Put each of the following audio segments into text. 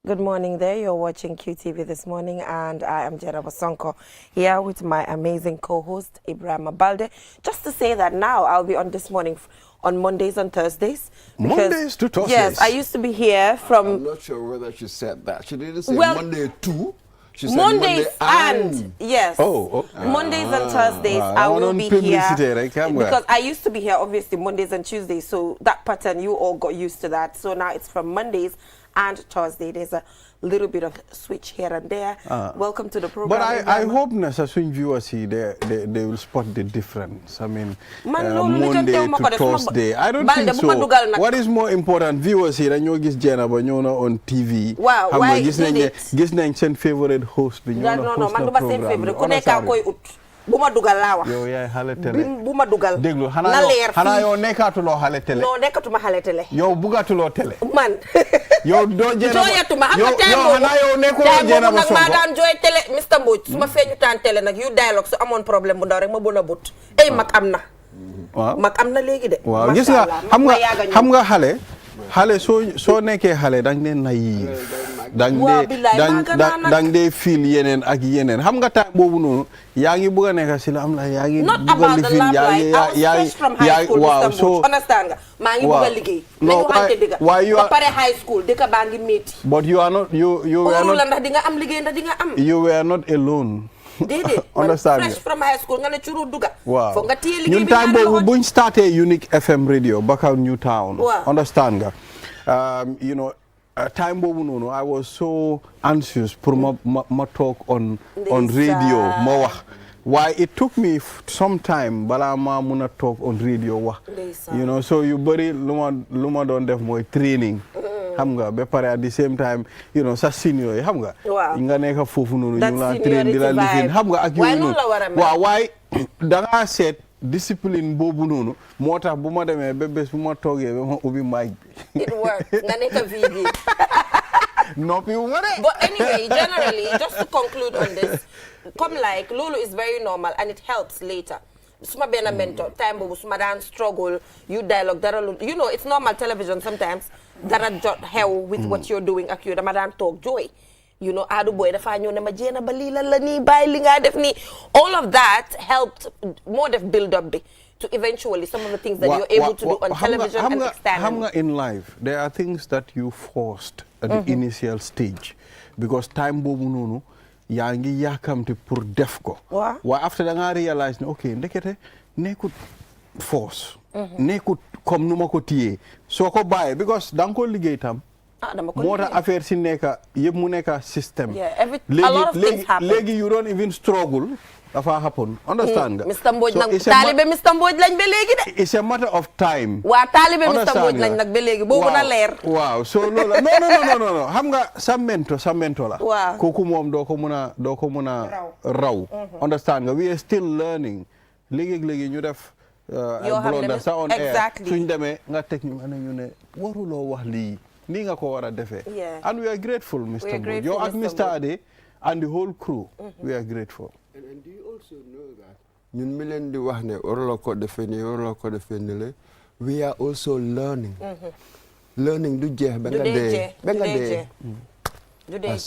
Good morning there. You're watching QTV this morning, and I am Jenna Basonko here with my amazing co-host, Ibrahim Abalde. Just to say that now I'll be on this morning on Mondays and Thursdays. Mondays to Thursdays? Yes, I used to be here from... I'm not sure whether she said that. She didn't say Monday to. She said Mondays and yes. Oh, Mondays and Thursdays I will be here right? because I used to be here obviously Mondays and Tuesdays, so that pattern you all got used to that. So now it's from Mondays and Thursday. There's a little bit of switch here and there. Welcome to the program. But I hope swing viewers see they will spot the difference. I mean, Monday to Thursday. I don't think so. What is more important, viewers here, and you get Jenna Banyona on TV. Wow, why did it? Gis nañ seen favorite host bi no, man du ma seen favorite. Ku nekk koy ut. Buma dugal la wax. Yow yaay xale télé. Buma dugal. Déglu xana yow nekkatuloo xale télé. Non, nekkatuma xale télé. Yow bugatuloo télé. Man. Yow doo Jenna. Joyatuma xam nga tey xana yow nekkuloo Jenna ba ma daan joy télé Mr Mbodj suma feñu tan télé nak yu dialogue su amone problème bu ndaw rek ma bona but. Ey mak amna. Waaw. Mak amna légui de. Waaw gis nga xam nga xale soo nekkee xale dang ne naïf. dang dee feel yeneen ak yeneen xam nga time boobu noonu yaa ngi bëgg a nekk si la am la yaa ngi bëgg a lifin yaa ngi waaw so understand nga maa ngi bëgg a liggéey nañu waxante dëgg ba pare high school dëkk baa ngi métti but you are not you were not la ndax di nga am liggéey ndax di nga am you were not alone déedéet understand fresh from high school nga ne curu duga waaw foog nga téye liggéey ñun time boobu buñ starté Unique FM radio Bakau Newtown understand nga you know time boobu noonu I was so anxious pour ma talk on radio ma wax why it took me some time balaa ma mun a talk on radio wax you know so yu bëri lu ma doon def mooy training xam nga ba pare at the same time you know sa senior yi xam nga nekk foofu noonu ñu la train di la lifin xam nga ak yooyu noonu waaw waaye da ngaa seet discipline boobu noonu moo tax bu ma demee ba bés bu ma toogee ba ma ubbi mic bi it worked nga nekk VD noppi wu ma de but anyway generally just to conclude on this come like loolu is very normal and it helps later suma benn mentor time boobu suma daan struggle you dialogue dara lu you know it's normal television sometimes dara jot xew with what you're doing ak you dama daan toog jooy you know Adu Boy dafa ñëw ne ma jéena ba lii la nii bàyyi li nga def nii all of that helped more def build up bi to eventually some of the things that you're able to do on television and externally. Xam nga in life there are things that you forced at the initial stage because time boobu noonu yaa ngi yaakamte pour def ko waaye after da nga realize ne ok ndekete nekkut force nekkut comme nu ma ko tiyee soo ko bàyyee because da nga ko liggéey tam moo tax affaire si nekka yëpp mu nekka système léegi you don't even struggle dafa happen understand nga Mr Mbodj nag taalibe Mr Mbodj lañ ba léegi de it's a matter of time waa taalibe Mr Mbodj lañ nag ba léegi boobu na leer waaw so loolu non xam nga sa mento la kooku moom doo ko mun a raw understand nga we are still learning léegi ñu def blonda sa on air suñ demee nga teg ñu ne waruloo wax lii nii nga ko war a defee and we are grateful Mr Mbodj yow ak Mr Ade and the whole crew we are grateful. And do you also know that ñun mi leen di wax ne waruloo ko defee nii waruloo ko defee nii la we are also learning. Learning du jeex ba nga dee du dee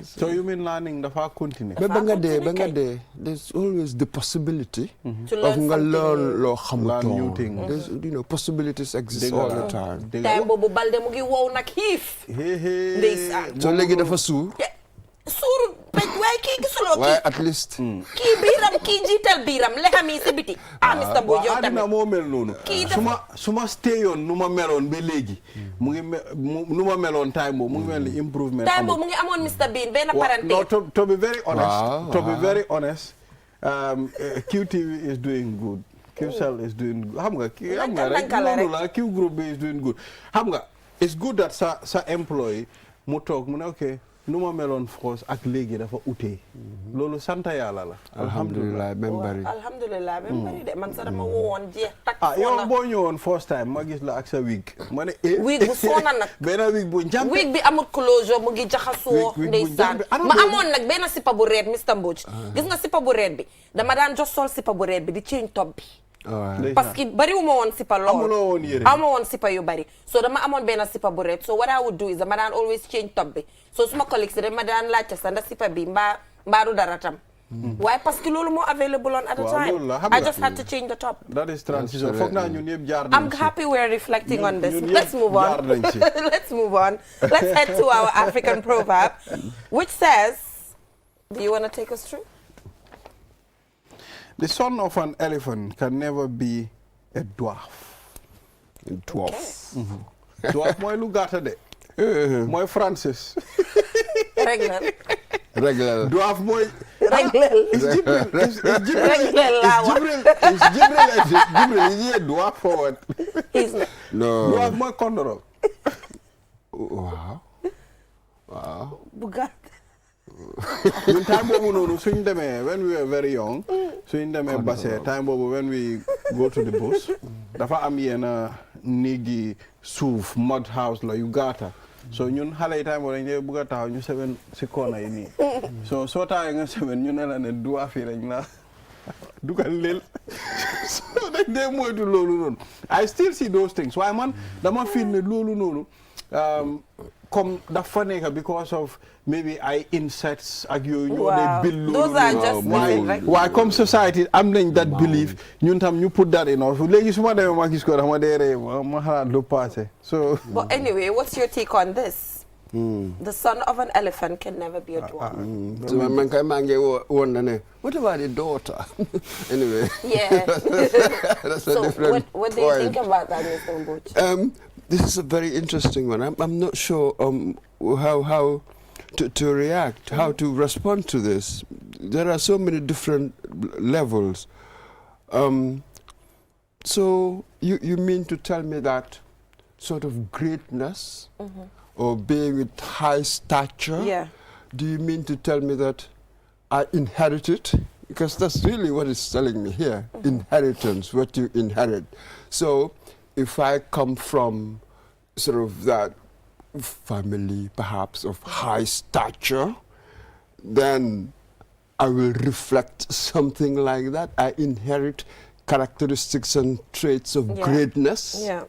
so you mean learning dafa continue ba nga dee there's always the possibility of nga learn loo xamutoon there's you know possibilities exist all the time time boobu Balde mu ngi wow nag xiif ndeysaan so léegi dafa suur waaye kii gisuloo kii waaye at least kii biiram kii jiital biiram lexam yi si biti Mr Mbodj yow tamit moo mel noonu suma stayoon nu ma meloon ba léegi mu ngi nu ma meloon time boobu mu ngi mel ni improvement time boobu mu ngi amoon Mr Bean benn parenthèse to be very honest QTV is doing good QCell is doing good xam nga rek noonu la Q group bi is doing good xam nga it's good that sa employee mu toog mu ne ok nu ma meloon France ak léegi dafa utee loolu sant yàlla la alhamdulilah ben bari de man sax dama woon jeex tak yow boo ñëwoon first time ma gis la ak sa wig ma ne wig bu soona nag benn wig bu njàmpe wig bi amul closure mu ngi jaxasoo ndeysaan ma amoon nag benn sipa bu reet Mr Mbodj gis nga sipa bu reet bi dama daan jox sol sipa bu reet bi di change top bi parce que bari wu ma woon sipa lool amu woon sipa yu bari so dama amoon benn sipa bu ret so what I would do is dama daan always change top bi so suma colleagues dama daan laajte sa ndax sipa bi mbaaru dara tam waaye parce que loolu moo available on at the time I just had to change the top. That is transition. Foog naa ñun yëpp jaar nañ ci. I'm happy we're reflecting on this. Let's move on. Let's move on. Let's head to our African proverb, which says, do you want to take us through? The son of an elephant can never be a dwarf. A dwarf. Okay. Dwarf mooy lu gàtta de. Mooy Francis. Regular. Dwarf mooy. Regular. It's Jibril is he a dwarf for what? He's not. No. Dwarf mooy kondoro. Wow. Bu gàtt. Ñun time boobu noonu suñ demee when we were very young suñ demee Basse time boobu when we go to the bush dafa am yenn néegi suuf mud house la yu gàtta so ñun xale yi time boobu dañ dee bëgg a taxaw ñu seven si koona yi nii so soo taxawee nga seven ñu ne la ne dwarf yi lañ la dugal leel so dañ dee moytu loolu noonu I still see those things waaye man dama feel ne loolu noonu comme dafa nekk because of maybe ay insects ak yooyu ñoo dee build those are just why comme society am nañ that belief ñun tam ñu put that in us léegi su ma demee ma gis ko dama dee ree ma xalaat lu passé so but anyway what's your take on this? The son of an elephant can never be a dwarf. So man kay maa ngi woon na ne what about the daughter? Anyway. Yeah. That's so a different what do you think about that, Mr. Mbuchi? This is a very interesting one. I'm not sure how to react, how to respond to this. There are so many different levels. So you mean to tell me that sort of greatness or being with high stature? Yeah. Do you mean to tell me that I inherit it? Because that's really what it's telling me here. Inheritance, what you inherit. So if I come from sort of that family, perhaps of high stature, then I will reflect something like that. I inherit characteristics and traits of greatness. Yeah.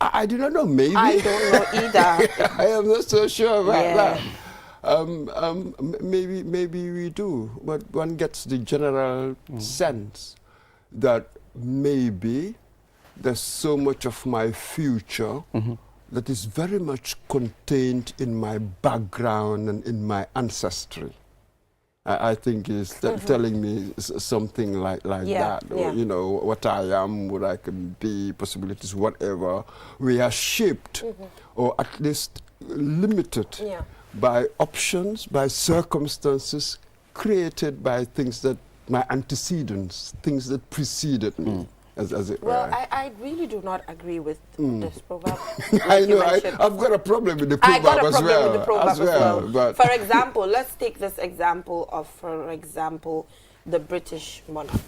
I do not know, maybe. I don't know either. I am not so sure about that. Maybe we do, but one gets the general sense that maybe there's so much of my future that is very much contained in my background and in my ancestry. I think it's telling me something like that. Or, you know, what I am, what I can be, possibilities, whatever. We are shaped, or at least limited by options, by circumstances created by things that my antecedents, things that preceded me. As it well, were. I really do not agree with this proverb. I know, I've got a problem with the proverb I got a problem with the proverb as well. But for example, let's take this example of, for example, the British monarch.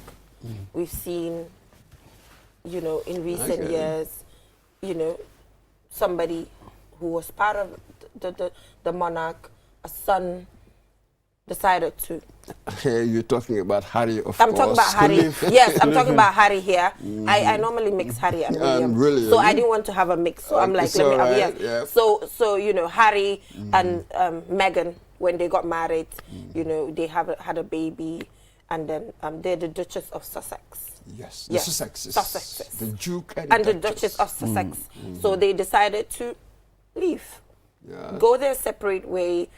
We've seen, you know, in recent years, you know, somebody who was part of the monarch, a son, decided to. Here you're talking about Harry, of course. I'm talking about Harry. Yes, I'm talking about Harry here. I normally mix Harry and William. So I didn't want to have a mix. So I'm like, let me have, So you know, Harry and Meghan, when they got married, you know, they had a baby, and then they're the Duchess of Sussex. Yes, the Sussexes. The Duke and the Duchess of Sussex. So they decided to leave, go their separate way,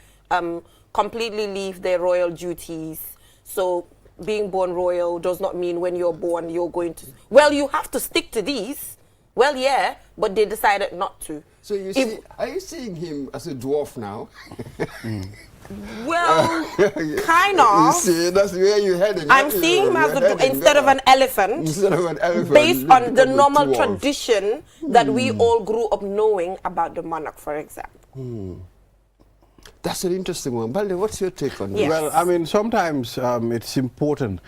completely leave their royal duties. So being born royal does not mean when you're born you're going to, well, you have to stick to these. Well, yeah, but they decided not to. So you see, are you seeing him as a dwarf now? Well, kind of. You see, that's where you're heading. I'm seeing him as instead of an elephant, based on the normal tradition that we all grew up knowing about the monarch, for example. That's an interesting one. Balde, what's your take on this? Yes. Well, I mean, sometimes it's important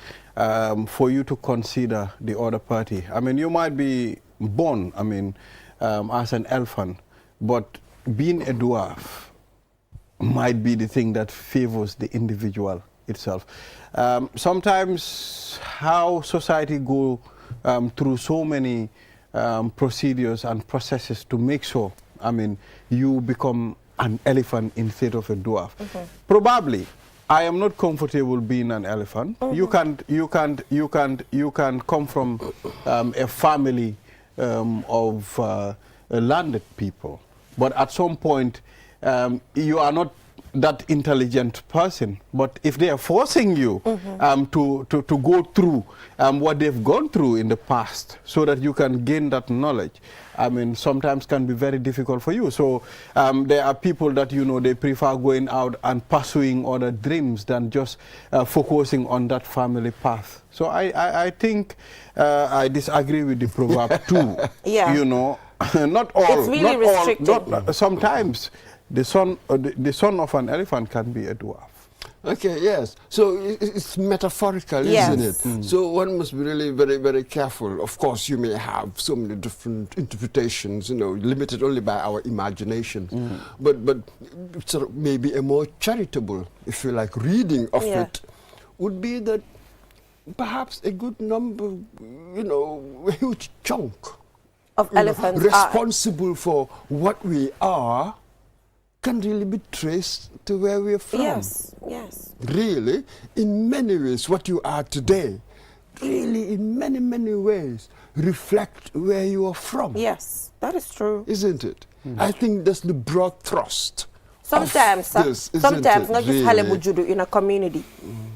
for you to consider the other party. I mean, you might be born, I mean, as an elephant, but being a dwarf might be the thing that favors the individual itself. Sometimes how society go through so many procedures and processes to make sure, I mean, you become an elephant instead of a dwarf. Probably, I am not comfortable being an elephant. You can come from a family of landed people, but at some point you are not that intelligent person. But if they are forcing you to go through what they've gone through in the past so that you can gain that knowledge, I mean, sometimes can be very difficult for you. So there are people that, you know, they prefer going out and pursuing other dreams than just focusing on that family path. So I think I disagree with the proverb too. Yeah. You know, not all. It's really restricted. Sometimes the son of an elephant can be a dwarf. Okay, yes. So it's metaphorical, yes. isn't it? So one must be really very, very careful. Of course, you may have so many different interpretations, you know, limited only by our imagination. But sort of maybe a more charitable, if you like, reading of it would be that perhaps a good number, you know, a huge chunk of elephants responsible for what we are can really be traced to where we're from. Yes, yes. Really, in many ways, what you are today, really in many, many ways, reflect where you are from. Yes, that is true. Isn't it? I think that's the broad thrust. Sometimes, sometimes nga gis xale bu juddu in a community.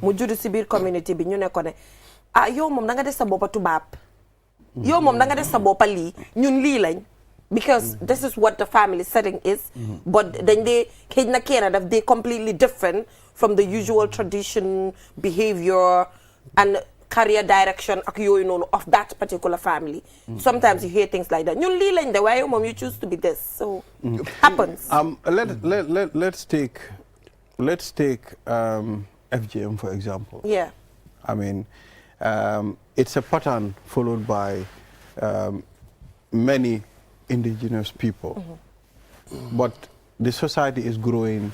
Mu juddu si biir community bi ñu ne ko ne yow moom da nga def sa boppa tubaab. Yow moom da nga def sa boppa lii ñun lii lañ. Because this is what the family setting is, but then they completely different from the usual tradition, behavior, and career direction of that particular family. Sometimes you hear things like that. Why your mom you choose to be this? So happens. Let's take FGM for example. Yeah. I mean, it's a pattern followed by many indigenous people, but the society is growing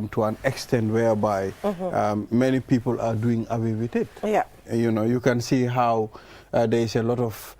to an extent whereby many people are doing away with it. Yeah. You know, you can see how there is a lot of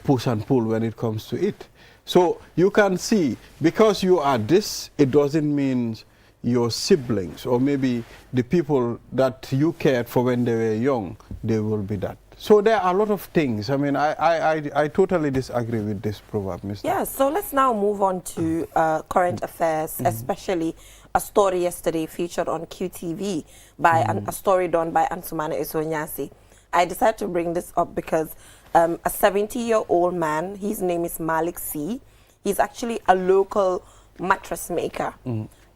push and pull when it comes to it. So you can see, because you are this, it doesn't mean your siblings or maybe the people that you cared for when they were young, they will be that. So there are a lot of things. I mean, I totally disagree with this proverb, Mr. Yeah, so let's now move on to current affairs, especially a story yesterday featured on QTV by a story done by Ansumana Esonyasi. I decided to bring this up because a 70-year-old man, his name is Malik C. He's actually a local mattress maker.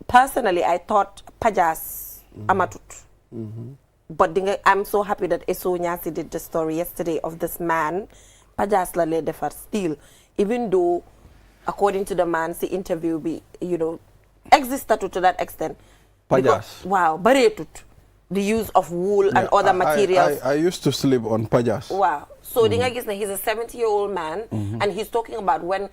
Personally, I thought Pajas Amatut. But I'm so happy that Eso Nyasi did the story yesterday of this man, Pajas Lale Defar still, even though, according to the man's interview, existed to that extent. Pajas. Wow, baretut. The use of wool and other materials. I used to sleep on Pajas. Wow. So he's a 70-year-old man, and he's talking about when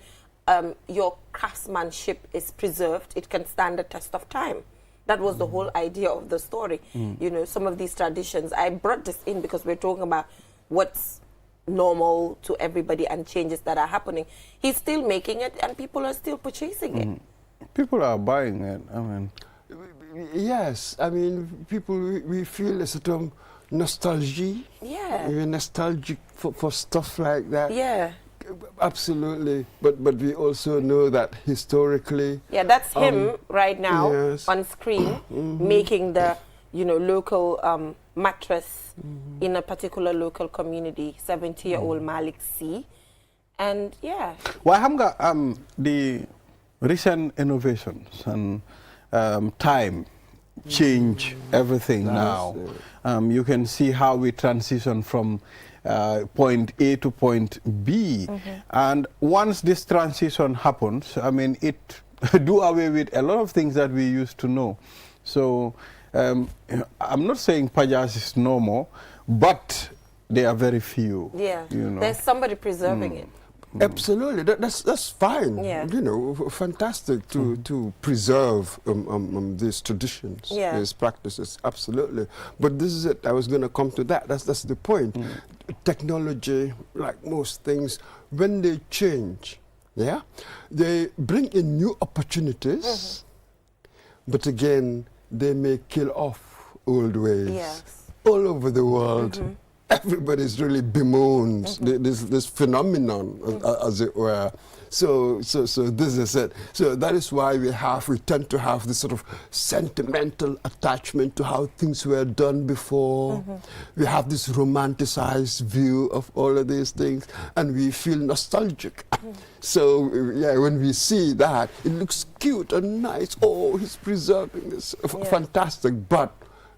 your craftsmanship is preserved, it can stand the test of time. That was the whole idea of the story. You know, some of these traditions, I brought this in because we're talking about what's normal to everybody and changes that are happening. He's still making it and people are still purchasing it. People are buying it, I mean. Yes, I mean, people, we feel a sort of nostalgia. Yeah. We're nostalgic for stuff like that. Yeah. Absolutely, but we also know that historically. Yeah, that's him right now on screen making the local mattress in a particular local community. 70-year-old Malik C, and yeah. Well, Hamga, the recent innovations and time change everything now. You can see how we transition from point A to point B. And once this transition happens, I mean, it do away with a lot of things that we used to know. So I'm not saying Pajas is normal, but they are very few. Yeah, you know. There's somebody preserving it. Absolutely, that's fine. Yeah. You know, fantastic to preserve these traditions, these practices. Absolutely, but this is it. I was going to come to that. That's the point. Technology, like most things, when they change, they bring in new opportunities, but again, they may kill off old ways. Yes. All over the world. Everybody's really bemoans this phenomenon, as it were. So this is it. So that is why we tend to have this sort of sentimental attachment to how things were done before. We have this romanticized view of all of these things, and we feel nostalgic. So yeah, when we see that, it looks cute and nice. Oh, he's preserving this, fantastic. But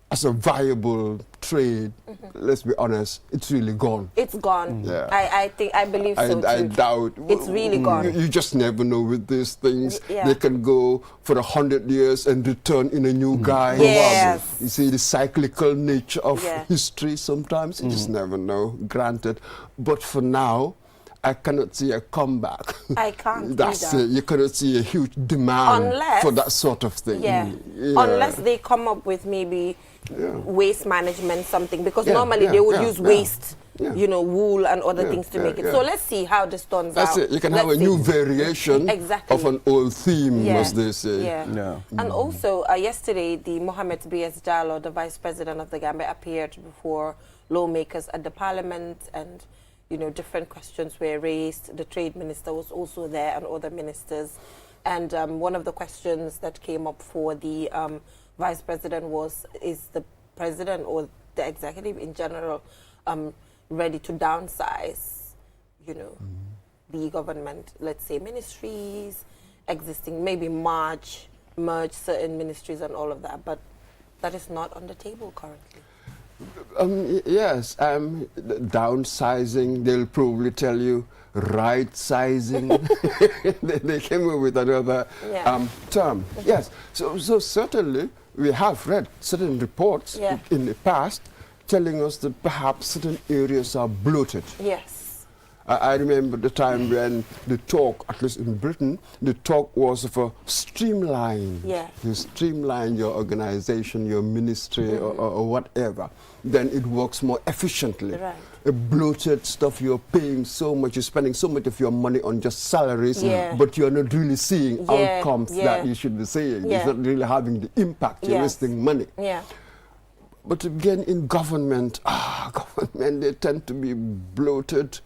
as a viable trade, let's be honest, it's really gone. It's gone. Yeah. I believe so too. I doubt. It's really gone. You just never know with these things. Yeah. They can go for 100 years and return in a new guy. Yes. You see the cyclical nature of history sometimes. You just never know, granted. But for now, I cannot see a comeback. I can't That's either. it. You cannot see a huge demand for that sort of thing. Yeah. Unless they come up with maybe waste management, something, because normally they would use waste, you know, wool and other things to make it. So let's see how this turns out. That's it. You can have a new variation of an old theme, as they say. Yeah. And also, yesterday, the Mohamed B.S. Jallow, the Vice President of the Gambia, appeared before lawmakers at the Parliament, and you know, different questions were raised. The Trade Minister was also there, and other ministers. And one of the questions that came up for the Vice President was, is the President or the Executive in general ready to downsize, you know, the government, let's say ministries, existing, maybe merge certain ministries and all of that, but that is not on the table currently. Yes, downsizing, they'll probably tell you right-sizing. they came up with another term. Yes, so certainly we have read certain reports in the past telling us that perhaps certain areas are bloated. Yes. I remember the time when the talk, at least in Britain, the talk was of a streamline. Yeah. You streamline your organization, your ministry, or whatever. Then it works more efficiently. Right. A bloated stuff, you're paying so much, you're spending so much of your money on just salaries, but you're not really seeing outcomes that you should be seeing. It's not really having the impact. You're wasting money. Yeah. But again, in government, they tend to be bloated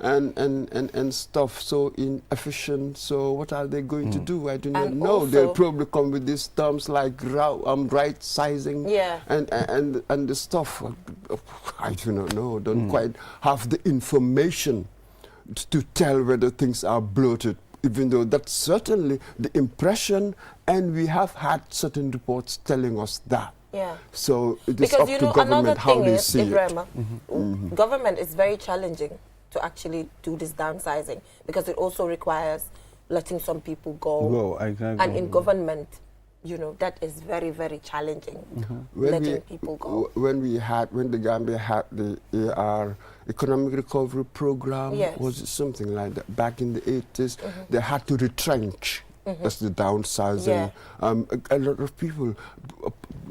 and stuff, so inefficient. So what are they going to do? I do not know. They'll probably come with these terms like right sizing and the stuff. I do not know. Don't quite have the information to tell whether things are bloated, even though that's certainly the impression, and we have had certain reports telling us that. Yeah. So it is up to government how they see it. Government is very challenging to actually do this downsizing, because it also requires letting some people go. Exactly. And in government, you know, that is very, very challenging, letting people go. When the Gambia had the AR Economic Recovery Program, was it something like that, back in the 80s, they had to retrench. That's the downsizing. A lot of people,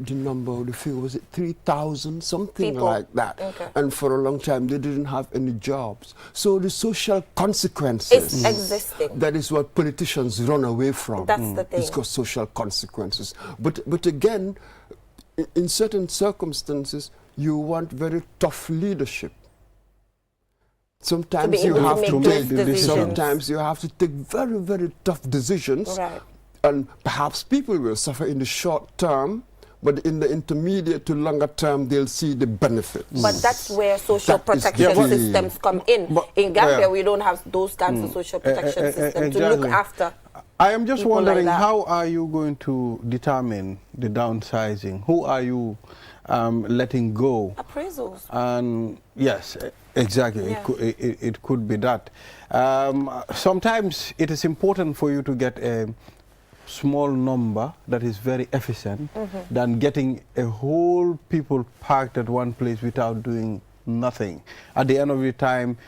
the number, the figure, was it 3,000, something like that. And for a long time, they didn't have any jobs. So the social consequences. It's existing. That is what politicians run away from. That's the thing. It's called social consequences. But again, in certain circumstances, you want very tough leadership. Sometimes you have to take very, very tough decisions, and perhaps people will suffer in the short term, but in the intermediate to longer term, they'll see the benefits. But that's where social protection systems come in. In Gambia, we don't have those kinds of social protection systems to look after. I am just wondering, how are you going to determine the downsizing? Who are you letting go? Appraisals. And yes, exactly. It could be that. Sometimes it is important for you to get a small number that is very efficient than getting a whole people parked at one place without doing nothing. At the end of the time,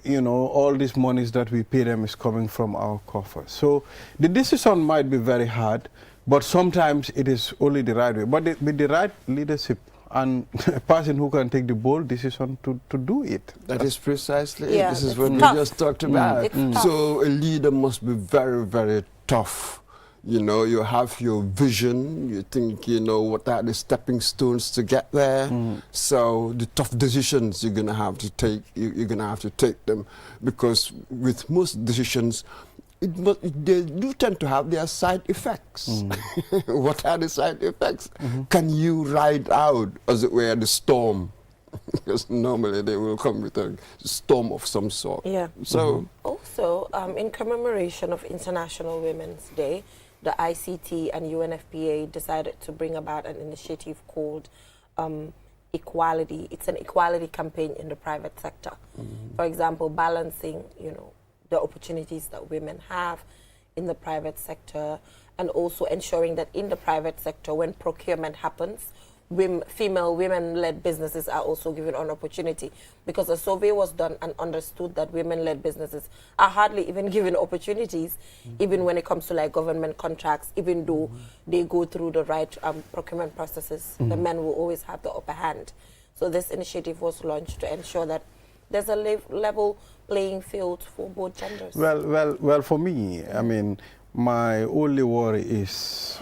you know, all these monies that we pay them is coming from our coffers. So the decision might be very hard, but sometimes it is only the right way. But with the right leadership and a person who can take the bold decision to do it. That is precisely it. This is what we tough. just talked about. So a leader must be very, very tough. You know, you have your vision, you think, you know, what are the stepping stones to get there. So the tough decisions you're going to have to take, you're going to have to take them, because with most decisions, they do tend to have their side effects. What are the side effects? Can you ride out, as it were, the storm? Because normally they will come with a storm of some sort. Yeah. So also, in commemoration of International Women's Day, the ICT and UNFPA decided to bring about an initiative called Equality. It's an equality campaign in the private sector. For example, balancing, you know, the opportunities that women have in the private sector, and also ensuring that in the private sector, when procurement happens, female women-led businesses are also given an opportunity, because a survey was done and understood that women-led businesses are hardly even given opportunities, even when it comes to like government contracts, even though they go through the right procurement processes, the men will always have the upper hand. So this initiative was launched to ensure that there's a level playing field for both genders. Well, for me, I mean, my only worry is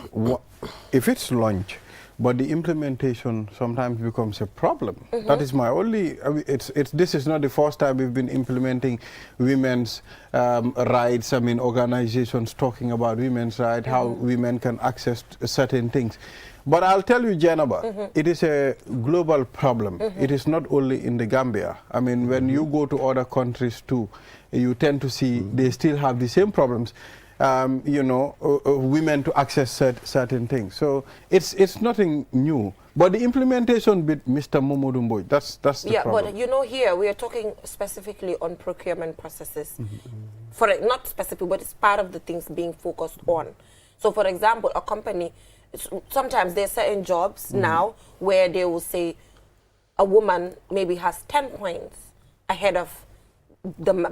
if it's launched, but the implementation sometimes becomes a problem. That is my only. I mean, this is not the first time we've been implementing women's rights. I mean, organizations talking about women's rights, how women can access certain things. But I'll tell you, Janaba, it is a global problem. It is not only in the Gambia. I mean, when you go to other countries too, you tend to see they still have the same problems. You know, women to access certain things. So it's nothing new. But the implementation with Mr. Momodou, that's the problem. Yeah, but you know, here we are talking specifically on procurement processes. Not specific, but it's part of the things being focused on. So, for example, a company, sometimes there are certain jobs now where they will say a woman maybe has 10 points ahead of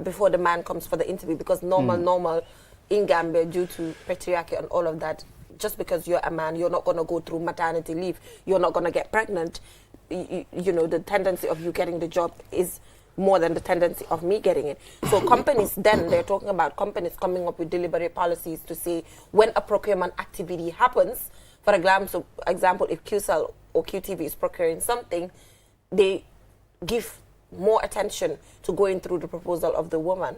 before the man comes for the interview, because normal in Gambia, due to patriarchy and all of that, just because you're a man, you're not going to go through maternity leave, you're not going to get pregnant. You know, the tendency of you getting the job is more than the tendency of me getting it. So companies then, they're talking about companies coming up with deliberate policies to say when a procurement activity happens, for example, if QCell or QTV is procuring something, they give more attention to going through the proposal of the woman,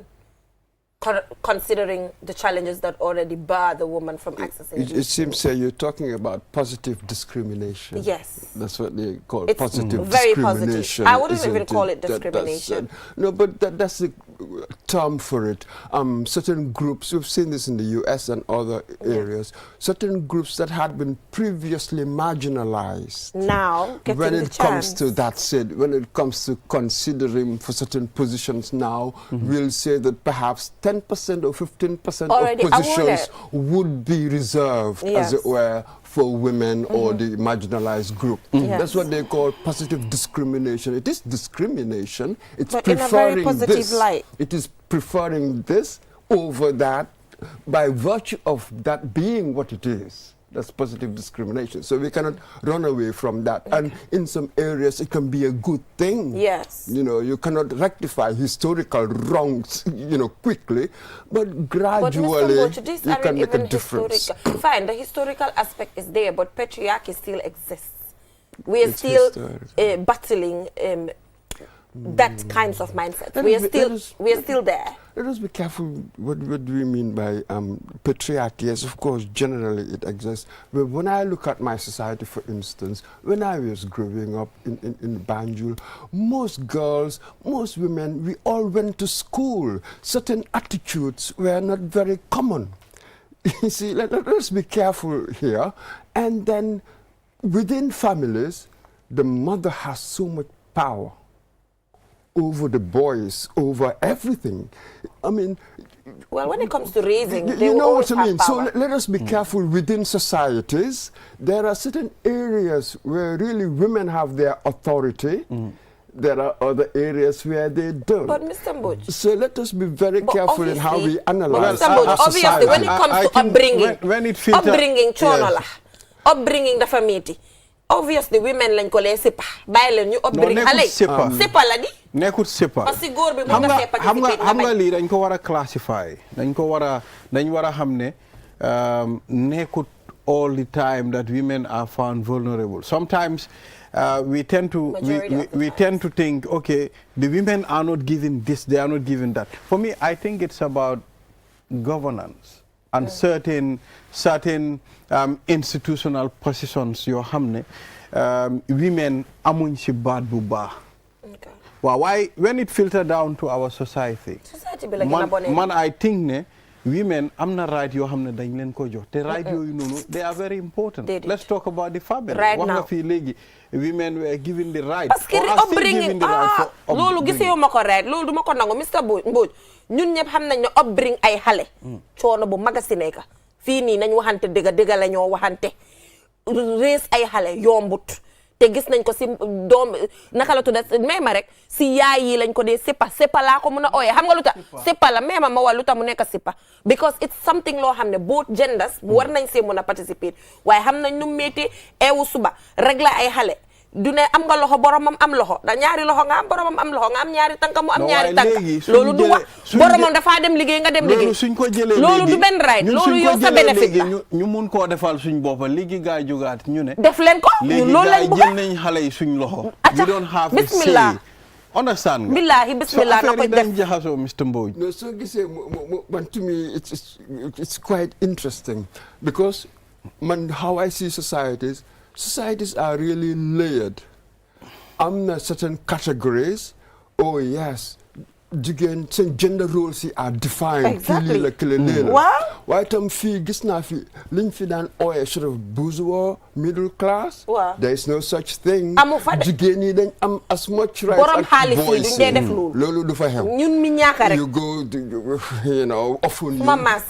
considering the challenges that already bar the woman from accessing it seems you're talking about positive discrimination. Yes. That's what they call it's positive very discrimination. Positive. I wouldn't even call it discrimination. No, but that's the term for it. Certain groups, we've seen this in the US and other areas, certain groups that had been previously marginalized. Now, getting when the it chance. comes to that said, when it comes to considering for certain positions now, we'll say that perhaps 10% or 15% of positions would be reserved, as it were, for women or the marginalized group. That's what they call positive discrimination. It is discrimination. It's but preferring in a very positive this. light. It is preferring this over that by virtue of that being what it is. That's positive discrimination. So we cannot run away from that. And in some areas, it can be a good thing. Yes. You know, you cannot rectify historical wrongs, you know, quickly, but gradually you can make a difference. Fine, the historical aspect is there, but patriarchy still exists. We are still battling that kinds of mindset. We are still there. Let us be careful what do we mean by patriarchy. Yes, of course, generally it exists. But when I look at my society, for instance, when I was growing up in Banjul, most girls, most women, we all went to school. Certain attitudes were not very common. You see, let us be careful here. And then within families, the mother has so much power over the boys, over everything. I mean, well, when it comes to raising, you know what I mean. So let us be careful within societies. There are certain areas where really women have their authority. there are other areas where they don't. But Mr. Mbuj. So let us be very careful in how we analyze Mr. Mbuj, our obviously, society. when it comes to upbringing, upbringing the family, obviously women lañ ko lay sipa bàyyi leen ñu upbring xale sipa la di nekkut sipa parce que góor bi mën nga sipa xam nga lii dañ ko war a classify dañ war a xam ne nekkut all the time that women are found vulnerable. Sometimes we tend to think, okay, the women are not given this, they are not given that. For me, I think it's about governance and certain institutional positions yoo xam ne women amuñ ci baat bu baax. Why when it filter down to our society man I think ne women am na right yoo xam ne dañ leen ko jox te right yooyu noonu they are very important. Let's talk about the family. Right now wax nga fii léegi women were given the right. parce que upbringing loolu gisee ma ko right loolu du ma ko nangu Mr. Mbodj ñun ñëpp xam nañ ne upbring ay xale coono bu maga si nekk fii nii nañ waxante dëgg la ñoo waxante rees ay xale yombut te gis nañ ko si doom naka la tudda meema rek si yaay yi lañ ko dee sipa laa ko mun a ooyee xam nga lu tax sipa la meema ma wal lu tax mu nekk sipa because it's something loo xam ne both genders war nañ see mun a participer waaye xam nañ nu métti eewu suba rek la ay xale du ne am nga loxo boromam am loxo da ñaari loxo nga am boromam am loxo nga am ñaari tànk mu am ñaari tànk loolu du wax boromam dafaa dem liggéey nga dem liggéey suñ ko jëlee loolu du benn right loolu yow sa bénéfice la ñu mun koo defal suñ boppa léegi gaay jógaat ñu ne def leen ko ñun loolu lañ bëgg jël nañ xale yi suñ loxo we don't have a say understand nga billahi bismillah na ko def jaxasoo Mr. Mbodj no so gisee man to me it's quite interesting because man how I see societies are really layered. Certain categories. Oh yes, jigéen seen gender roles are defined. Exactly. Waaw. waaye tam fii gis naa fi liñ fi daan ooyee sort of bourgeois middle class. Waaw. There is no such thing. amu fa de jigéen yi dañ am as much rights borom xaalis yi duñ dee def loolu du fa xew. ñun mi ñaaka rek. You go,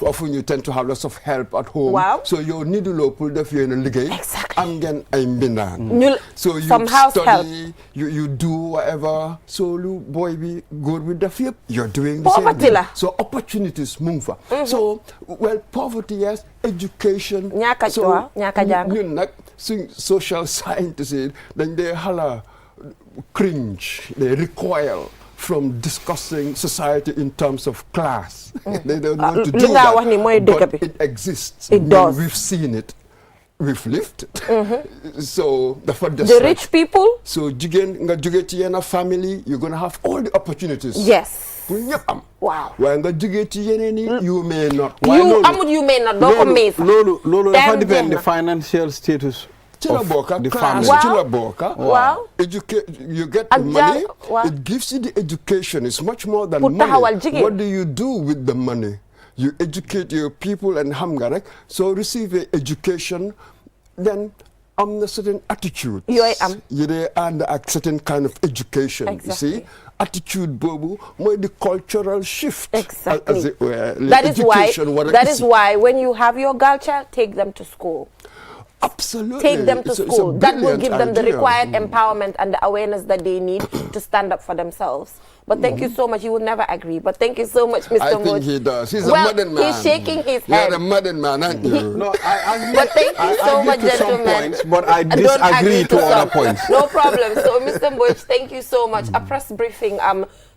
often you tend to have lots of help at home. Waaw. So yow niduloo pour def yéen a liggéey. Exactly. am ngeen ay mbindaan. So you study, you do whatever. So lu boy bi góor bi def yëpp. You're doing the same thing. So opportunities mu ngi fa. So well poverty yes, education. ñaaka jàng. ñun nag suñ social scientists yi dañ dee xala cringe. They recoil from discussing society in terms of class. They don't want to do that. But it exists. It does. We've seen it. We've lived it. So the rich people. So jigéen nga jóge ci yenn family, you're going to have all the opportunities. Yes. Wow. Waaye nga jóge ci yeneen yi, you may not. You may not. doo ko may sax. loolu dafa depend the financial status of the family. Ci la bokka. Wow. You get the money. It gives you the education. It's much more than money. What do you do with the money? You educate your people and xam nga rek. So receive an education, then a certain attitude. You dey and a certain kind of education. Exactly. You see? Attitude boobu mooy the cultural shift. Exactly. As it were. That is why when you have your girl child, take them to school. Absolutely. Take them to school. That will give them the required empowerment and the awareness that they need to stand up for themselves. But thank you so much. He would never agree. But thank you so much, Mr. Moj. I think he does. He's a modern man. He's shaking his head. You're a modern man, aren't you? No, I but thank you so much, gentlemen. Points, but I disagree to other points. No problem. So, Mr. Moj, thank you so much. A press briefing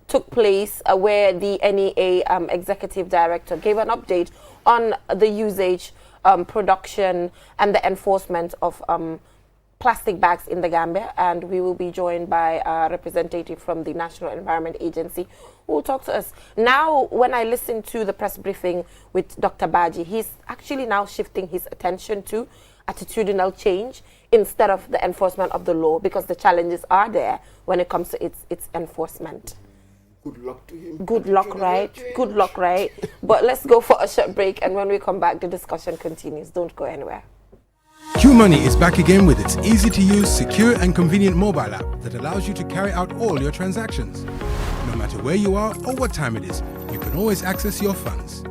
took place where the NEA executive director gave an update on the usage, production, and the enforcement of plastic bags in the Gambia, and we will be joined by a representative from the National Environment Agency who will talk to us. Now, when I listen to the press briefing with Dr. Baji, he's actually now shifting his attention to attitudinal change instead of the enforcement of the law, because the challenges are there when it comes to its enforcement. Good luck to him. Good luck, right? Good luck, right? But let's go for a short break, and when we come back, the discussion continues. Don't go anywhere. QMoney is back again with its easy-to-use, secure and convenient mobile app that allows you to carry out all your transactions. No matter where you are or what time it is, you can always access your funds.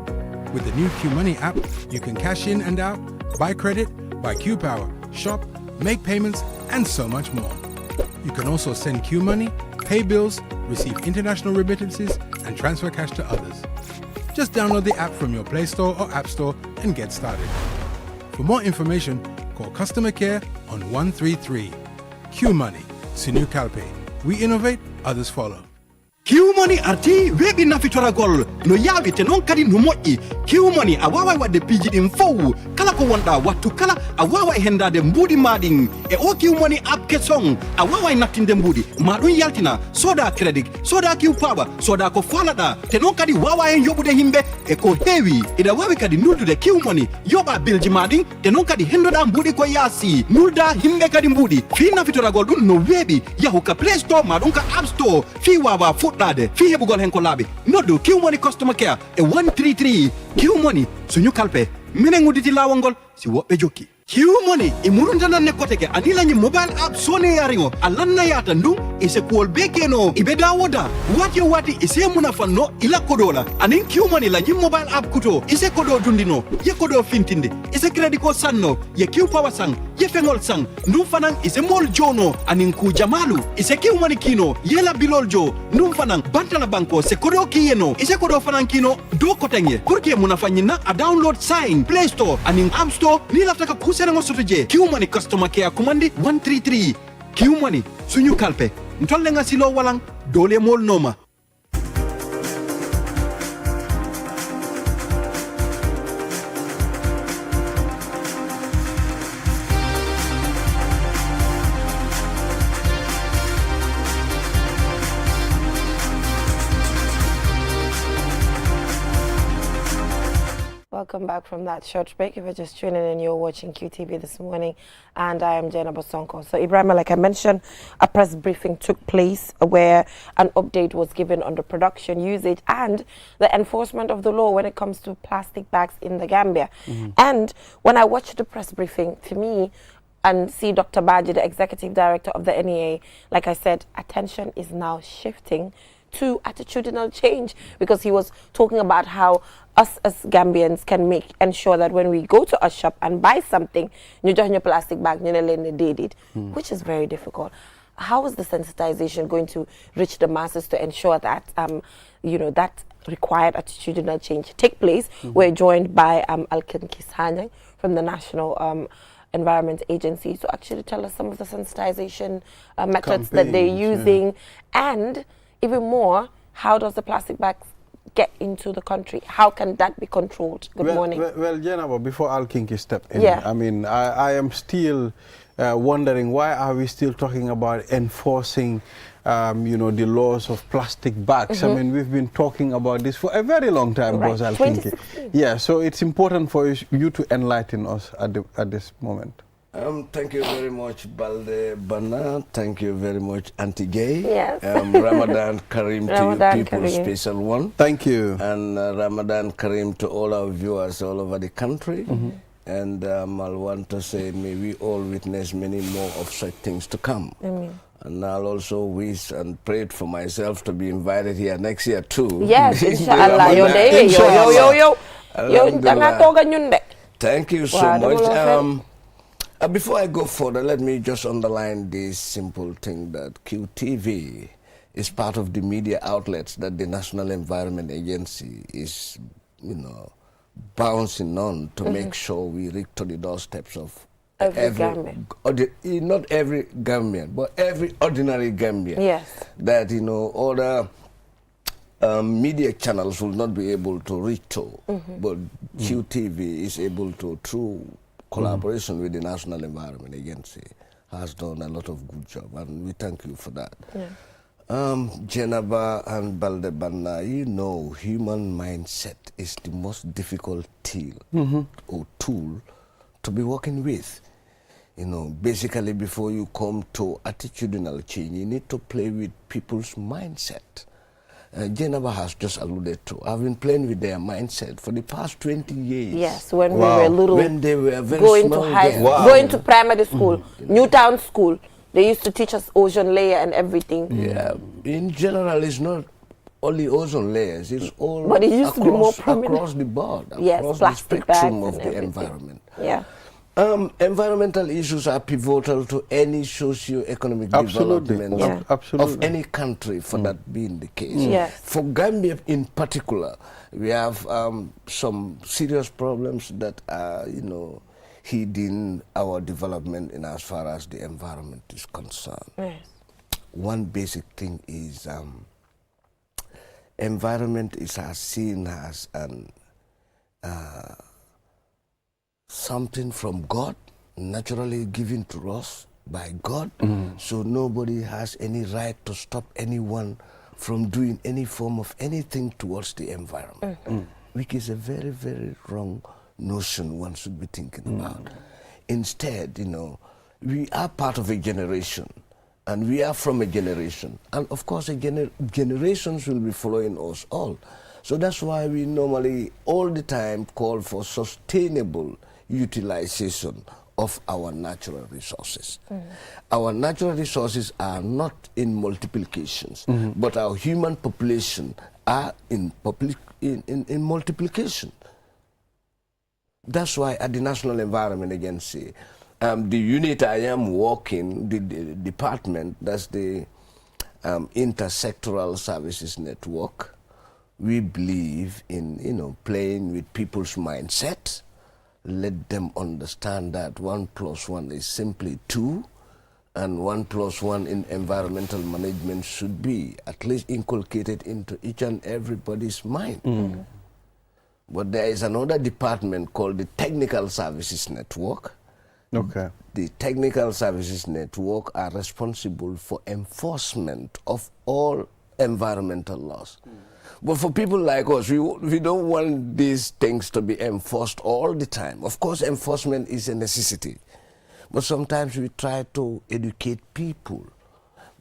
With the new QMoney app, you can cash in and out, buy credit, buy QPower, shop, make payments, and so much more. You can also send QMoney, pay bills, receive international remittances, and transfer cash to others. Just download the app from your Play Store or App Store and get started. For more information, call customer care on 133. Q Money, Sinu Kalpe. We innovate, others follow. Money arti webi na fitora gol no yawi te non kadi no moƴƴi Money a wawa wadde piji ɗin fow kala ko wonɗa wattu kala a wawa hendade mbuudi maɗin e o Money app kesong a wawa nattinde mbuudi ma ɗum yaltina soda credit soda power soda ko falaɗa te non kadi wawa hen yoɓude himɓe e ko heewi ina wawi kadi nuldude Money yoɓa bilji maɗin te non kadi hendoɗa mbuudi ko yaasi nulda himɓe kadi mbuudi fi nafitoragol ɗum no weeɓi yahu ka Play Store ma ɗum ka App Store fi wawa fuɗɗade fi heɓugol hen ko laaɓi noddu Money customer care e 133 Money suñu kalpe minen udditi lawol ngol si woɓɓe jokki Money e muruntananne koteke anilañi mobile app sone yariŋo a lanna yata ndun e se kuwol be keno ibe dawoda wati o wati e se munafanno ila kodola anin Money lañi mobile app kuto e se kodo dundino ye kodo fintinde e se credit ko sanno ye power sang ye feŋol sang ndun fanan e se mol jono anin ku jamalu e se Money kino yela bilol jo ndun fanan bantala banko se kodo kiyeno e se kodo fanan kino do kotenye pour que munafanñinna a download sign Play Store anin App Store ni laftaka kusenango soto je Money customer care commandi 133 Money suñu kalpe ntolle nga silo walang dole mol noma. Welcome back from that short break. If you're just tuning in, you're watching QTV this morning, and I am Jenna Bosonko. So, Ibrahim, like I mentioned, a press briefing took place where an update was given on the production, usage, and the enforcement of the law when it comes to plastic bags in the Gambia. And when I watched the press briefing, for me, and see Dr. Baji, the executive director of the NEA, like I said, attention is now shifting to attitudinal change, because he was talking about how us as Gambians can ensure that when we go to a shop and buy something, you just your plastic bag, which is very difficult. How is the sensitization going to reach the masses to ensure that that required attitudinal change take place? We're joined by Alkin Kisanyang from the National Environment Agency to actually tell us some of the sensitization methods that they're using, and even more, how does the plastic bags get into the country? How can that be controlled? Good morning. Well, Jenna, before Al Kinky step in, I mean, I am still wondering, why are we still talking about enforcing the laws of plastic bags? I mean, we've been talking about this for a very long time, Boss Al Kinky. Yeah, so it's important for you to enlighten us at this moment. Thank you very much, Balde Bana. Thank you very much, Auntie Gay. Yes. Ramadan Kareem to you people, Kareem. special one. Thank you. And Ramadan Kareem to all our viewers all over the country. And I'll want to say, may we all witness many more of such things to come. Amen. And I'll also wish and pray for myself to be invited here next year too. Yes, inshallah. Yo. Thank you so much. Before I go further, let me just underline this simple thing, that QTV is part of the media outlets that the National Environment Agency is, bouncing on to make sure we reach to the doorsteps of not every Gambian, but every ordinary Gambian. Yes. That, other media channels will not be able to reach to, but QTV is able to, through collaboration with the National Environment Agency, has done a lot of good job, and we thank you for that. Jenaba and Baldebanna, human mindset is the most difficult tool to be working with. Basically, before you come to attitudinal change, you need to play with people's mindset. Jenaba has just alluded to. I've been playing with their mindset for the past 20 years. Yes, when we were little. When they were very going small. To high school, going to primary school, Newtown school. They used to teach us ozone layer and everything. Yeah, in general, it's not only ozone layers. It's all but it used to be more prominent across the board, yes, across plastic the spectrum bags of the environment. Yeah. Environmental issues are pivotal to any socio-economic development of any country, for that being the case. Yes. For Gambia in particular, we have some serious problems that are, hiding our development in as far as the environment is concerned. Yes. One basic thing is environment is seen as an something from God, naturally given to us by God. So nobody has any right to stop anyone from doing any form of anything towards the environment, which is a very, very wrong notion one should be thinking about. Instead, we are part of a generation, and we are from a generation, and of course generations will be following us all. So that's why we normally all the time call for sustainable utilization of our natural resources. Our natural resources are not in multiplications, but our human population are in multiplication. That's why at the National Environment Agency, the unit I am working, the department, that's the Intersectoral Services Network, we believe in, playing with people's mindset. Let them understand that 1 + 1 is simply 2, and 1 + 1 in environmental management should be at least inculcated into each and everybody's mind. But there is another department called the Technical Services Network. Okay. The Technical Services Network are responsible for enforcement of all environmental laws. But for people like us, we don't want these things to be enforced all the time. Of course, enforcement is a necessity. But sometimes we try to educate people.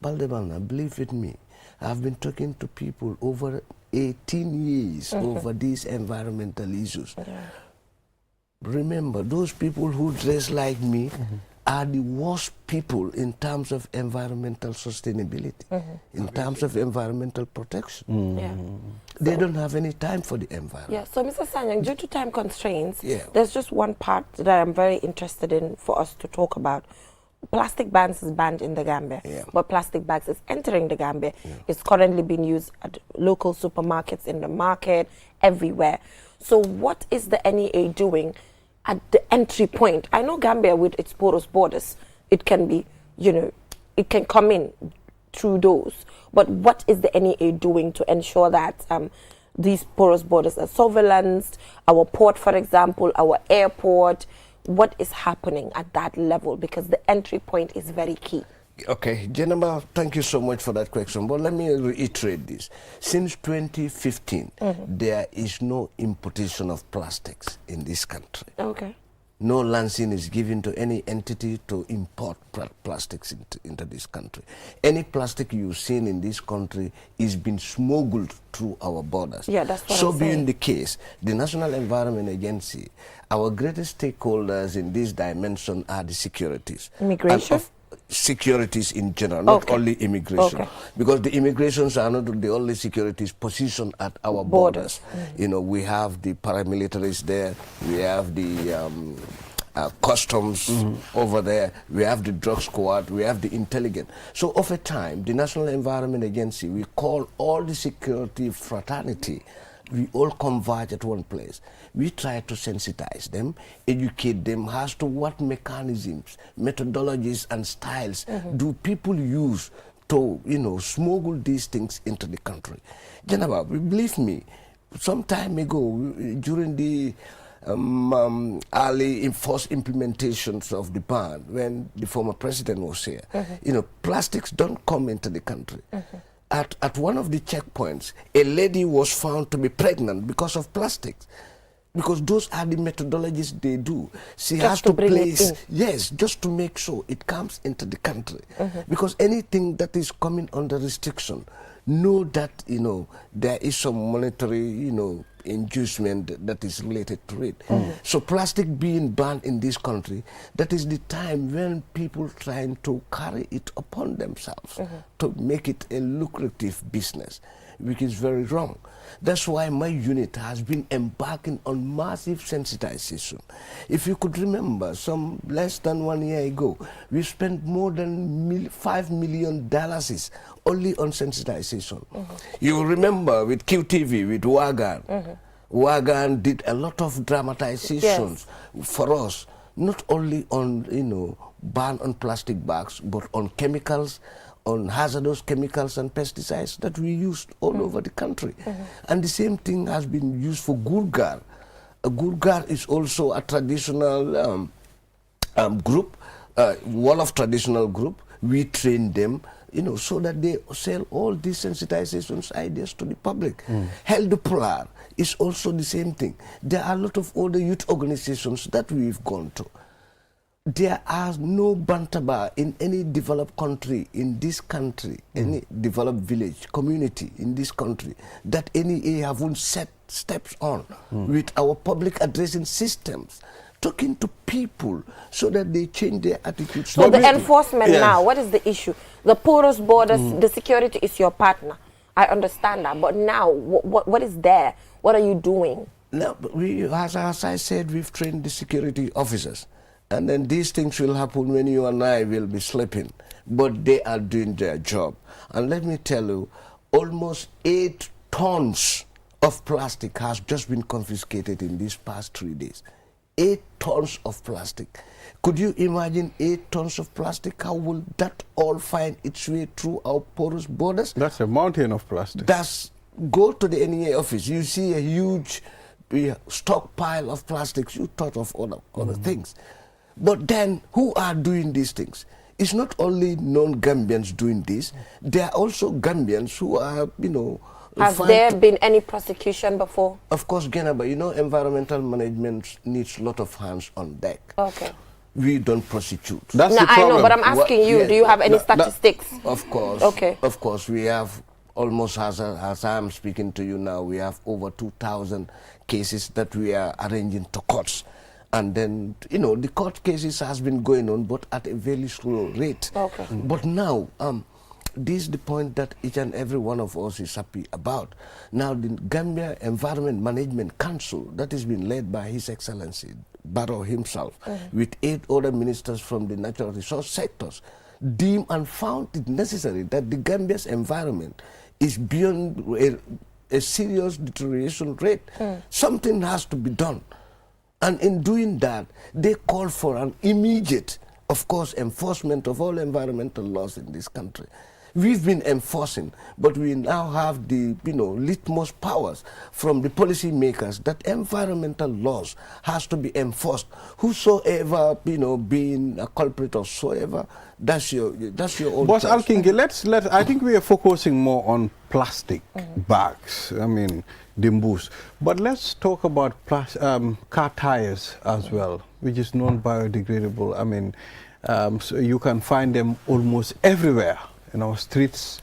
Baldemana, believe with me, I've been talking to people over 18 years over these environmental issues. Remember, those people who dress like me are the worst people in terms of environmental sustainability, in terms of environmental protection. They don't have any time for the environment. Yeah, so Mr. Sanyang, due to time constraints, there's just one part that I'm very interested in for us to talk about. Plastic bags is banned in the Gambia, but plastic bags is entering the Gambia. It's currently being used at local supermarkets, in the market, everywhere. So what is the NEA doing at the entry point? I know Gambia, with its porous borders, it can be, it can come in through those. But what is the NEA doing to ensure that these porous borders are surveillanced? Our port, for example, our airport, what is happening at that level? Because the entry point is very key. Okay, Jennifer, thank you so much for that question. But let me reiterate this. Since 2015, there is no importation of plastics in this country. Okay. No license is given to any entity to import plastics into this country. Any plastic you've seen in this country is being smuggled through our borders. Yeah, that's what So I'm saying. being the case, the National Environment Agency, our greatest stakeholders in this dimension are the securities. Immigration? Securities in general, not only immigration. Because the immigrations are not the only securities positioned at our borders. We have the paramilitaries there, we have the customs over there, we have the drug squad, we have the intelligence. So over time, the National Environment Agency, we call all the security fraternity, we all converge at one place. We try to sensitize them, educate them as to what mechanisms, methodologies, and styles do people use to, smuggle these things into the country. Geneva, believe me, some time ago, during the early first implementations of the ban, when the former president was here, plastics don't come into the country. At one of the checkpoints, a lady was found to be pregnant because of plastics. Because those are the methodologies they do. She has to place, just to make sure it comes into the country. Because anything that is coming under restriction, know that, there is some monetary, inducement that is related to it. So plastic being banned in this country, that is the time when people trying to carry it upon themselves to make it a lucrative business. which is very wrong. That's why my unit has been embarking on massive sensitization. If you could remember, some less than 1 year ago, we spent more than $5 million only on sensitization. You remember with QTV, with Wagan. Wagan did a lot of dramatizations for us, not only on, ban on plastic bags, but on chemicals, on hazardous chemicals and pesticides that we used all over the country. And the same thing has been used for Gurgar. Gurgar is also a traditional group, Wolof traditional group. We train them, so that they sell all these sensitizations ideas to the public. Held Polar is also the same thing. There are a lot of other youth organizations that we've gone to. There are no bantaba in any developed country in this country, any developed village, community in this country, that NEA haven't set steps on with our public addressing systems, talking to people so that they change their attitudes. So the enforcement now, what is the issue? The porous borders, the security is your partner. I understand that, but now, what is there? What are you doing? Now, as I said, we've trained the security officers. And then these things will happen when you and I will be sleeping. But they are doing their job. And let me tell you, almost 8 tons of plastic has just been confiscated in these past 3 days. 8 tons of plastic. Could you imagine 8 tons of plastic? How will that all find its way through our porous borders? That's a mountain of plastic. Go to the NEA office. You see a huge stockpile of plastics. You thought of other things. But then, who are doing these things? It's not only non-Gambians doing this. There are also Gambians who are, Has there been any prosecution before? Of course, Genaba, environmental management needs a lot of hands on deck. Okay. We don't prosecute. That's the I problem. know, but I'm asking you, do you have any statistics? Of course. Okay. Of course, we have almost, as I'm speaking to you now, we have over 2,000 cases that we are arranging to courts. And then, the court cases has been going on, but at a very slow rate. Okay. But now, this is the point that each and every one of us is happy about. Now, the Gambia Environment Management Council, that has been led by His Excellency, Barrow himself, with 8 other ministers from the natural resource sectors, deemed and found it necessary that the Gambia's environment is beyond a serious deterioration rate. Something has to be done. And in doing that, they call for an immediate, of course, enforcement of all environmental laws in this country. We've been enforcing, but we now have the, litmus powers from the policy makers that environmental laws has to be enforced. Whosoever, being a culprit or soever, that's your own Boss choice. Alkingi, I think we are focusing more on plastic bags. I mean, dimbus. But let's talk about car tires as well, which is non-biodegradable. I mean, so you can find them almost everywhere in our streets,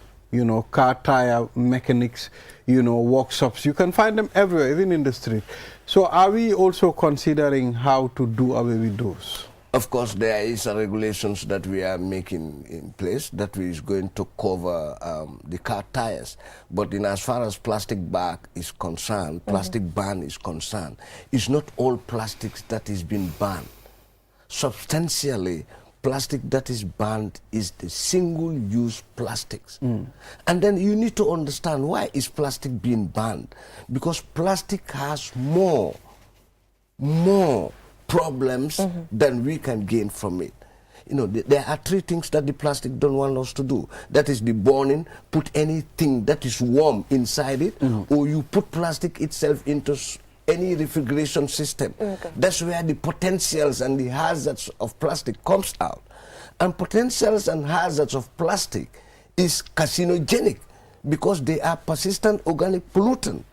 car tire mechanics, workshops. You can find them everywhere, even in the street. So are we also considering how to do away with those? Of course, there is a regulations that we are making in place that is going to cover the car tires. But as far as plastic bag is concerned, plastic ban is concerned, it's not all plastics that is being banned. Substantially, plastic that is banned is the single-use plastics. And then you need to understand why is plastic being banned. Because plastic has more problems than we can gain from it. There are 3 things that the plastic don't want us to do. That is the burning, put anything that is warm inside it, or you put plastic itself into any refrigeration system. That's where the potentials and the hazards of plastic comes out. And potentials and hazards of plastic is carcinogenic because they are persistent organic pollutant.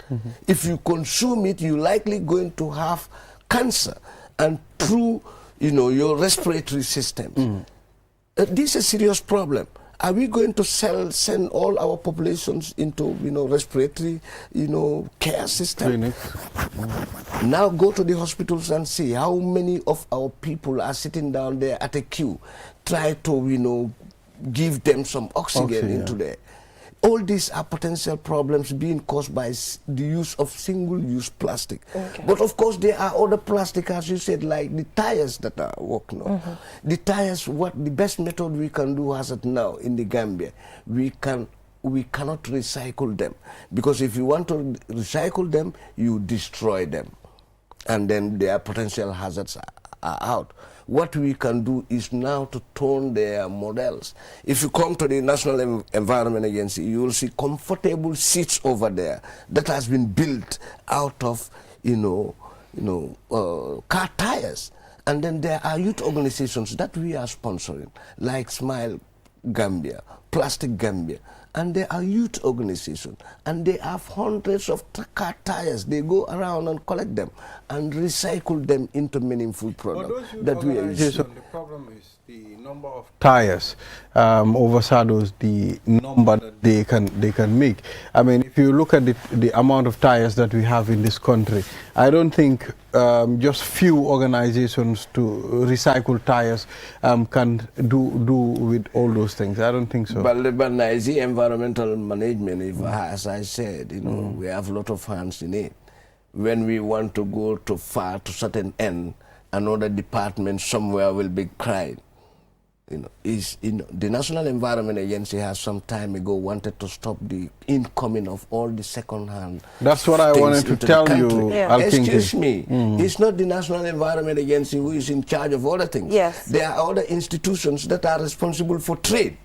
If you consume it, you're likely going to have cancer and through your respiratory system. This is a serious problem. Are we going to send all our populations into respiratory care system? Now go to the hospitals and see how many of our people are sitting down there at a queue, try to give them some oxygen into there. All these are potential problems being caused by the use of single-use plastic. Okay. But of course, there are other plastic, as you said, like the tires that are working on. The tires, what the best method we can do as of now in the Gambia, we cannot recycle them. Because if you want to recycle them, you destroy them. And then their potential hazards are out. What we can do is now to turn their models. If you come to the National Environment Agency, you will see comfortable seats over there that has been built out of, car tires. And then there are youth organizations that we are sponsoring, like Smile Gambia, Plastic Gambia. And there are youth organizations, and they have hundreds of car tires. They go around and collect them and recycle them into meaningful products that we are using. The problem is the number of tires overshadows the number that they can make. I mean, if you look at the amount of tires that we have in this country, I don't think just few organizations to recycle tires can do with all those things. I don't think so. But the environmental management, as I said, we have a lot of hands in it. When we want to go too far to certain end, another department somewhere will be crying. The National Environment Agency has some time ago wanted to stop the incoming of all the second-hand. That's what I wanted to tell you. Yeah. Excuse me, it's not the National Environment Agency who is in charge of other things. Yes. There are other institutions that are responsible for trade.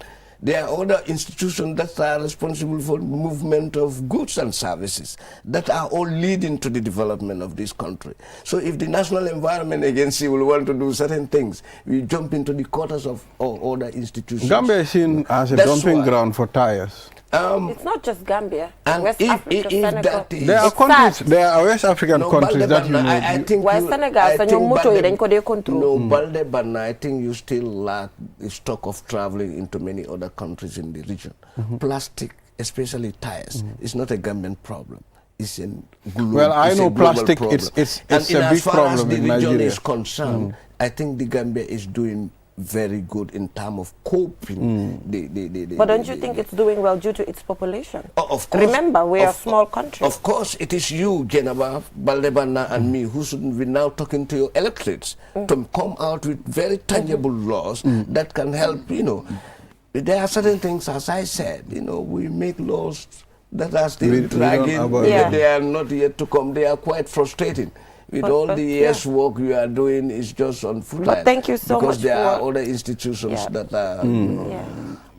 There are other institutions that are responsible for movement of goods and services that are all leading to the development of this country. So if the National Environment Agency will want to do certain things, we jump into the quarters of other institutions. Gambia is seen as a dumping ground for tires. It's not just Gambia. And West Africa, Senegal. There are countries, there are West African countries that you know. I think West Senegal, Balde Banna, I think you still lack the stock of traveling into many other countries in the region. Plastic, especially tires, is not a Gambian problem. It's a global. Well, I know plastic. Problem. It's a big problem in Nigeria. As far as the region is concerned, I think the Gambia is doing very good in terms of coping. But don't you think it's doing well due to its population? Of course. Remember, we are a small country. Of course, it is you, Geneva, Baldebana, and me who should be now talking to your electorates to come out with very tangible laws that can help, There are certain things, as I said, we make laws that are still dragging. They are not yet to come. They are quite frustrating. With all the years work you are doing is just on footline. But thank you so much. Because there are other institutions that are.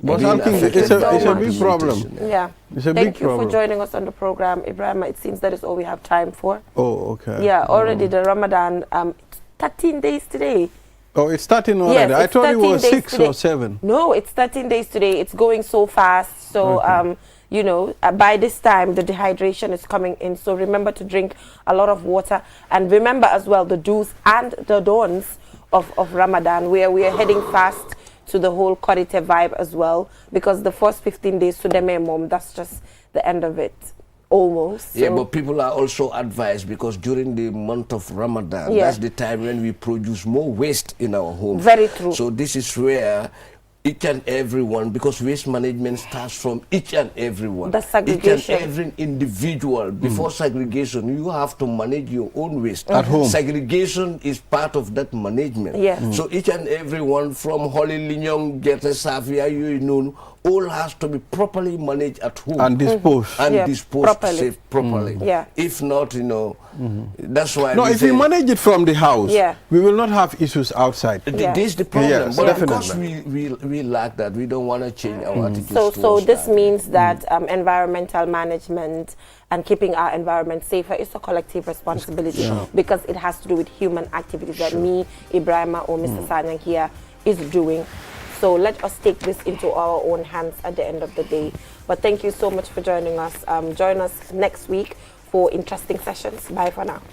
But I think it's a big problem. Yeah. It's a big problem. Thank you for joining us on the program, Ibrahim. It seems that is all we have time for. Oh, okay. Yeah, already the Ramadan, 13 days today. Oh, it's starting already? Yes, I thought it was 6 today. or 7. No, it's 13 days today. It's going so fast. So, by this time, the dehydration is coming in. So remember to drink a lot of water. And remember as well the do's and the don'ts of Ramadan, where we are heading fast to the whole Korite vibe as well. Because the first 15 days to the mom, that's just the end of it. Almost. Yeah, but people are also advised, because during the month of Ramadan, that's the time when we produce more waste in our homes. Very true. So this is where each and every one, because waste management starts from each and every one. The segregation. Each and every individual. Before segregation, you have to manage your own waste. At home. Segregation is part of that management. Yes. So each and every one, from Holy Linyong, Gete Savia, all has to be properly managed at home. And disposed. And disposed properly. properly. Yeah. If not, that's why. No, if we manage it from the house, Yeah. we will not have issues outside. Yeah. This is the problem. Yes, but definitely. of course, we lack that. We don't want to change our attitudes. So this means that environmental management and keeping our environment safer is a collective responsibility, because it has to do with human activities that me, Ibrahima, or Mr. Sanyang here is doing. So let us take this into our own hands at the end of the day. But thank you so much for joining us. Join us next week for interesting sessions. Bye for now.